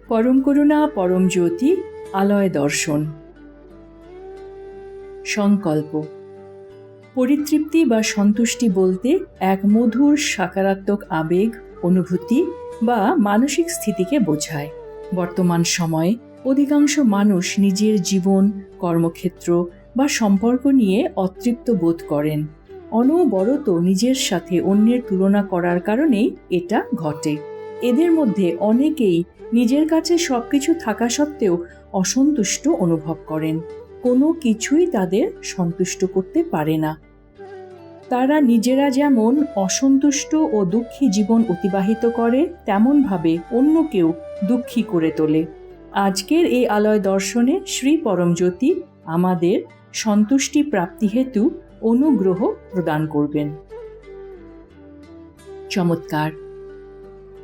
পরম করুণা পরম জ্যোতি আলয় দর্শন। সংকল্প। পরিতৃপ্তি বা সন্তুষ্টি বলতে এক মধুর সাকারাত্মক আবেগ, অনুভূতি বা মানসিক স্থিতিকে বোঝায়। বর্তমান সময়ে অধিকাংশ মানুষ নিজের জীবন, কর্মক্ষেত্র বা সম্পর্ক নিয়ে অতৃপ্ত বোধ করেন। অনবরত নিজের সাথে অন্যের তুলনা করার কারণেই এটা ঘটে। এদের মধ্যে অনেকেই নিজের কাছে সবকিছু থাকা সত্ত্বেও অসন্তুষ্ট অনুভব করেন। কোনো কিছুই তাদের সন্তুষ্ট করতে পারে না। তারা নিজেরা যেমন অসন্তুষ্ট ও দুঃখী জীবন অতিবাহিত করে, তেমনভাবে অন্যকেও দুঃখী করে তোলে। আজকের এই আলয় দর্শনে শ্রী পরমজ্যোতি আমাদের সন্তুষ্টি প্রাপ্তি হেতু অনুগ্রহ প্রদান করবেন। চমৎকার।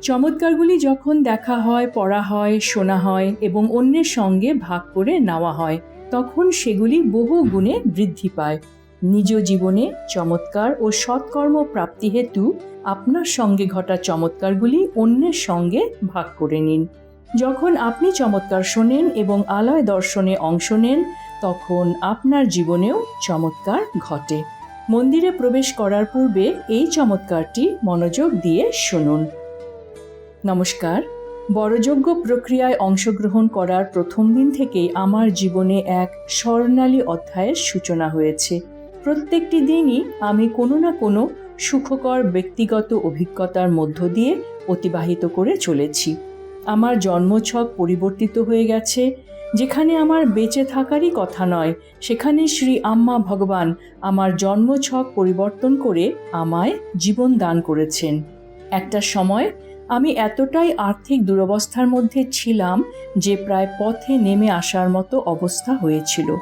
চমৎকারগুলি যখন দেখা হয়, পড়া হয়, শোনা হয় এবং অন্যের সঙ্গে ভাগ করে নেওয়া হয়, তখন সেগুলি বহু গুণে বৃদ্ধি পায়। নিজ জীবনে চমৎকার ও সৎকর্ম প্রাপ্তি হেতু আপনার সঙ্গে ঘটা চমৎকারগুলি অন্যের সঙ্গে ভাগ করে নিন। যখন আপনি চমৎকার শোনেন এবং আলয় দর্শনে অংশ নেন, তখন আপনার জীবনেও চমৎকার ঘটে। মন্দিরে প্রবেশ করার পূর্বে এই চমৎকারটি মনোযোগ দিয়ে শুনুন। নমস্কার। বড়যজ্ঞ প্রক্রিয়ায় অংশগ্রহণ করার প্রথম দিন থেকেই আমার জীবনে এক স্বর্ণালী অধ্যায়ের সূচনা হয়েছে। প্রত্যেকটি দিনই আমি কোনো না কোনো সুখকর ব্যক্তিগত অভিজ্ঞতার মধ্য দিয়ে অতিবাহিত করে চলেছি। আমার জন্মছক পরিবর্তিত হয়ে গেছে। যেখানে আমার বেঁচে থাকারই কথা নয়, সেখানে শ্রী আম্মা ভগবান আমার জন্মছক পরিবর্তন করে আমায় জীবন দান করেছেন। একটা সময় আমি এতটাই আর্থিক দুরবস্থার মধ্যে ছিলাম যে প্রায় পথে নেমে আসার মতো অবস্থা হয়েছিল।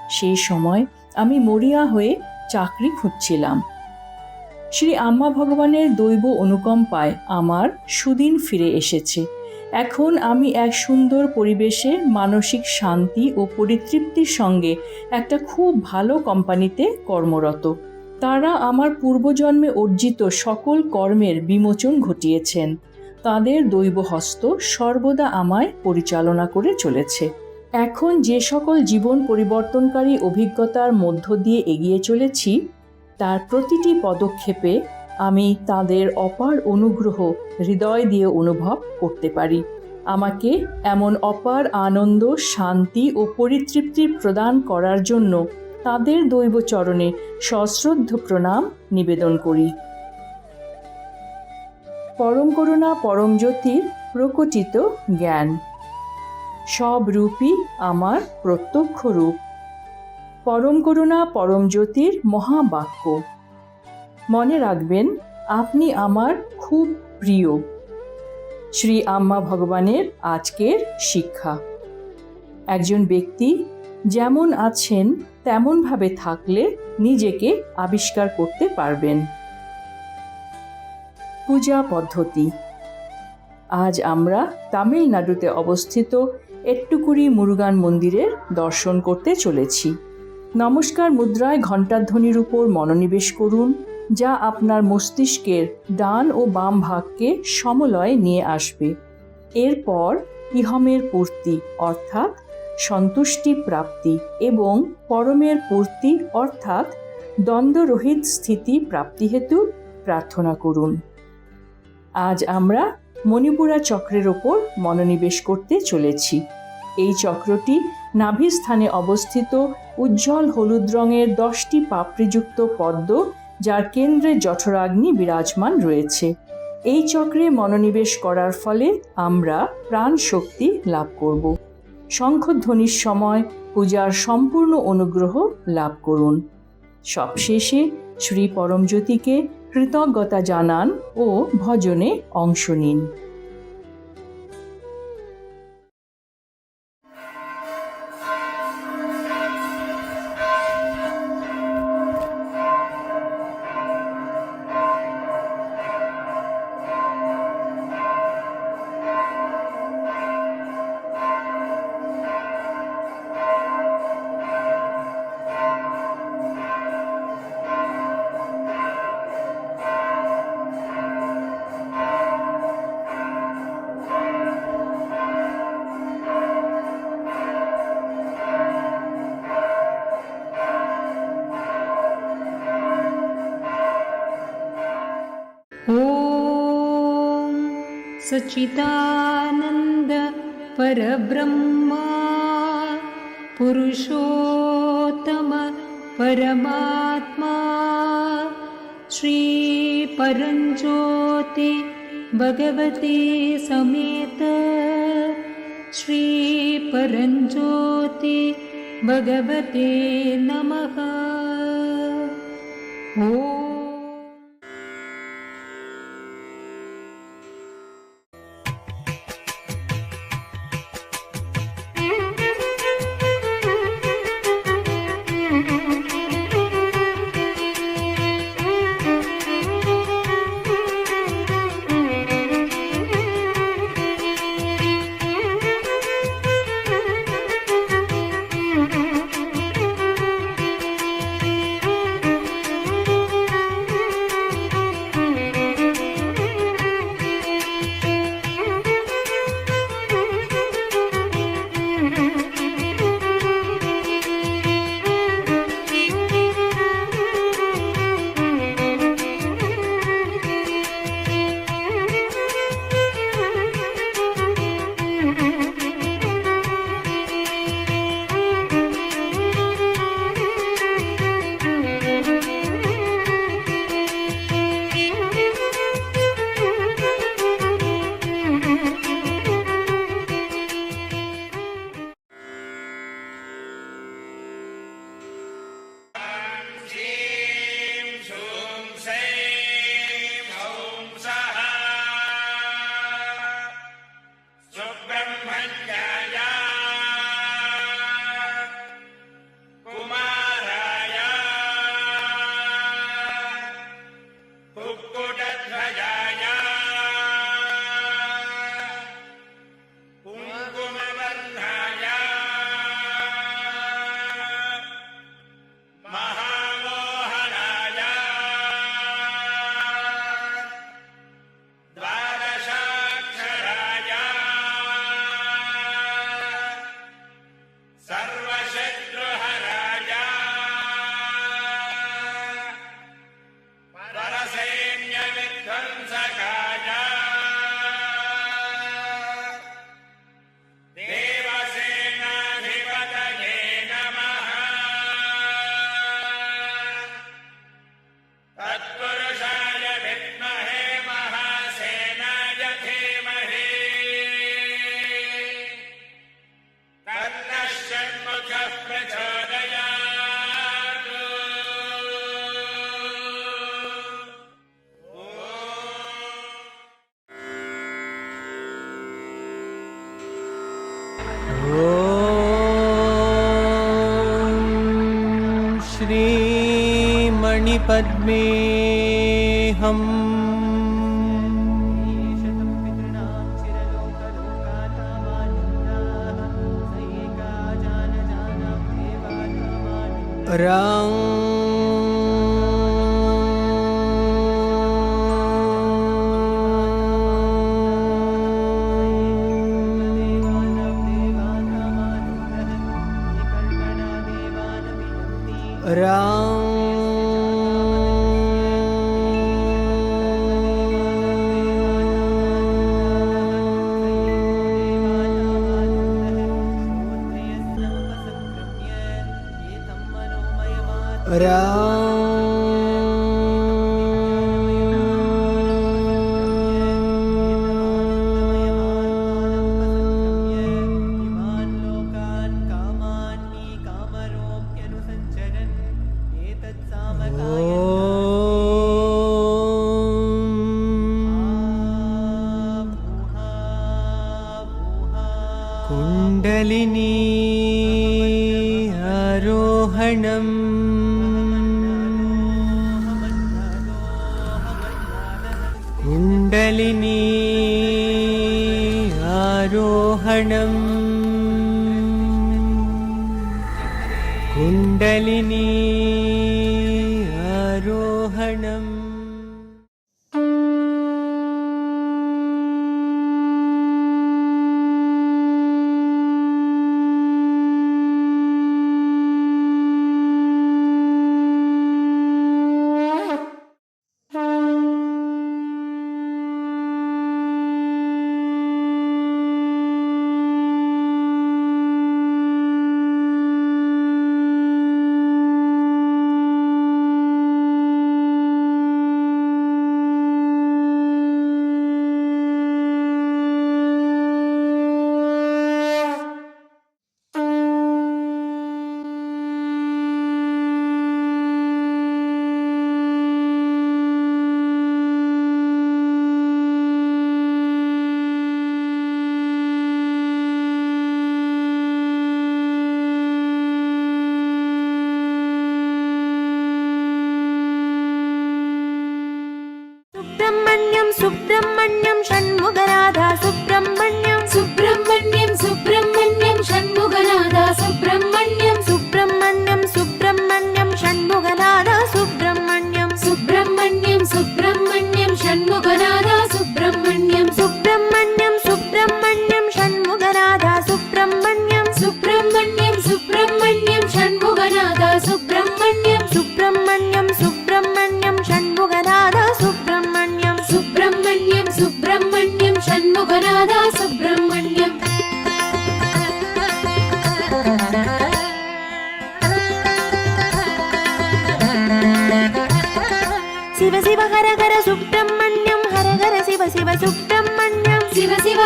সেই সময় আমি মরিয়া হয়ে চাকরি খুঁজছিলাম। শ্রী আম্মা ভগবানের দৈব অনুকম্পায় আমার সুদিন ফিরে এসেছে। এখন আমি এক সুন্দর পরিবেশে মানসিক শান্তি ও পরিতৃপ্তির সঙ্গে একটা খুব ভালো কোম্পানিতে কর্মরত। তারা আমার পূর্বজন্মে অর্জিত সকল কর্মের বিমোচন ঘটিয়েছেন। তাদের দৈব হস্ত সর্বদা আমায় পরিচালনা করে চলেছে। এখন যে সকল জীবন পরিবর্তনকারী অভিজ্ঞতার মধ্য দিয়ে এগিয়ে চলেছি, তার প্রতিটি পদক্ষেপে আমি তাদের অপার অনুগ্রহ হৃদয় দিয়ে অনুভব করতে পারি। আমাকে এমন অপার আনন্দ, শান্তি ও পরিতৃপ্তি প্রদান করার জন্য তাদের দৈব চরণে সশ্রদ্ধ প্রণাম নিবেদন করি। পরম করুণা পরম জ্যোতির প্রকটিত জ্ঞান। সব রূপই আমার প্রত্যক্ষ রূপ। পরম করুণা পরম জ্যোতির মহাবাক্য। মনে রাখবেন, আপনি আমার খুব প্রিয়। শ্রী আম্মা ভগবানের আজকের শিক্ষা। একজন ব্যক্তি যেমন আছেন তেমনভাবে থাকলে নিজেকে আবিষ্কার করতে পারবেন। পূজা পদ্ধতি। আজ আমরা তামিলনাড়ুতে অবস্থিত এট্টুকুরি মুরুগান মন্দিরের দর্শন করতে চলেছি। নমস্কার মুদ্রায় ঘণ্টাধ্বনির উপর মনোনিবেশ করুন, যা আপনার মস্তিষ্কের ডান ও বাম ভাগকে সমলয়ে নিয়ে আসবে। এরপর ইহমের পূর্তি অর্থাৎ সন্তুষ্টি প্রাপ্তি এবং পরমের পূর্তি অর্থাৎ দ্বন্দ্বরহিত স্থিতি প্রাপ্তি হেতু প্রার্থনা করুন। আজ আমরা মণিপুরা চক্রের ওপর মনোনিবেশ করতে চলেছি। এই চক্রটি নাভিস্থানে অবস্থিত উজ্জ্বল হলুদ রঙের 10টি পাপড়িযুক্ত পদ্ম, যার কেন্দ্রে জঠরাগ্নি বিরাজমান রয়েছে। এই চক্রে মনোনিবেশ করার ফলে আমরা প্রাণ শক্তি লাভ করব। শঙ্খধ্বনির সময় পূজার সম্পূর্ণ অনুগ্রহ লাভ করুন। সবশেষে শ্রী পরমজ্যোতিকে কৃতজ্ঞতা জানান ও ভজনে অংশ নিন। सच्चिदानन्द परब्रह्मा पुरुषोत्तम परमात्मा श्री परञ्ज्योति भगवती समेत श्री परञ्ज्योति भगवते नमः। ॐ श्रीमणिपद्मेऽहम् कुण्डलिनी आरोहणम् कुण्डलिनी आरोहणम् कुण्डलिनी आरोहणम्।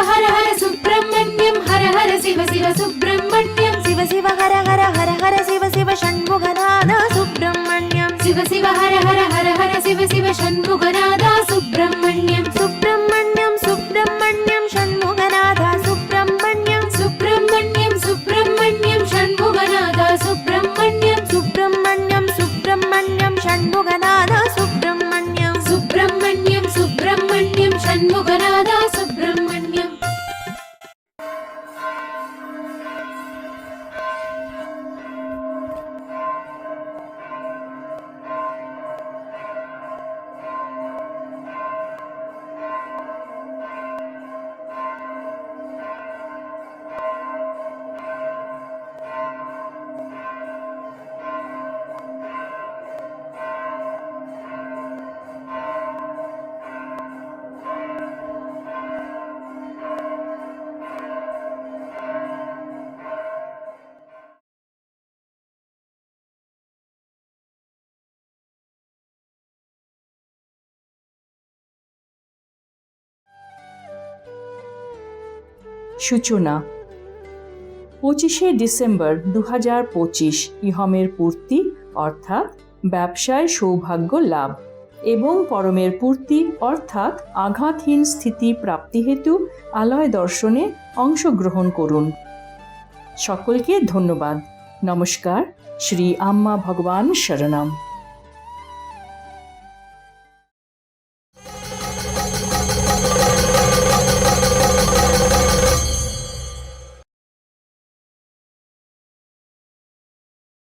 हर हर सुब्रह्मण्यं हर हर शिव शिव सुब्रह्मण्यं शिव शिव हर हर हर हर शिव शिव षण्मुखनाद सुब्रह्मण्यं शिव शिव हर हर हर हर शिव शिव षण्मुखनाद सुब्रह्मण्यं सुब्रह्मण्यं सुब्रह्मण्यं षण्मुखनाद सुब्रह्मण्यं सुब्रह्मण्यं सुब्रह्मण्यं षण्मुखनाद सुब्रह्मण्यं सुब्रह्मण्यं सुब्रह्मण्यं षण्मुखनाद सुब्रह्मण्यं सुब्रह्मण्यं सुब्रह्मण्यं षण्मुखनाद सुब्रह्मण्यं সূচনা 25শে ডিসেম্বর 2025 ইহমের পূর্তি অর্থাৎ ব্যবসায় সৌভাগ্য লাভ এবং পরমের পূর্তি অর্থাৎ আঘাতহীন স্থিতি প্রাপ্তি হেতু আলয় দর্শনে অংশগ্রহণ করুন। সকলকে ধন্যবাদ। নমস্কার। শ্রী আম্মা ভগবান শরণম।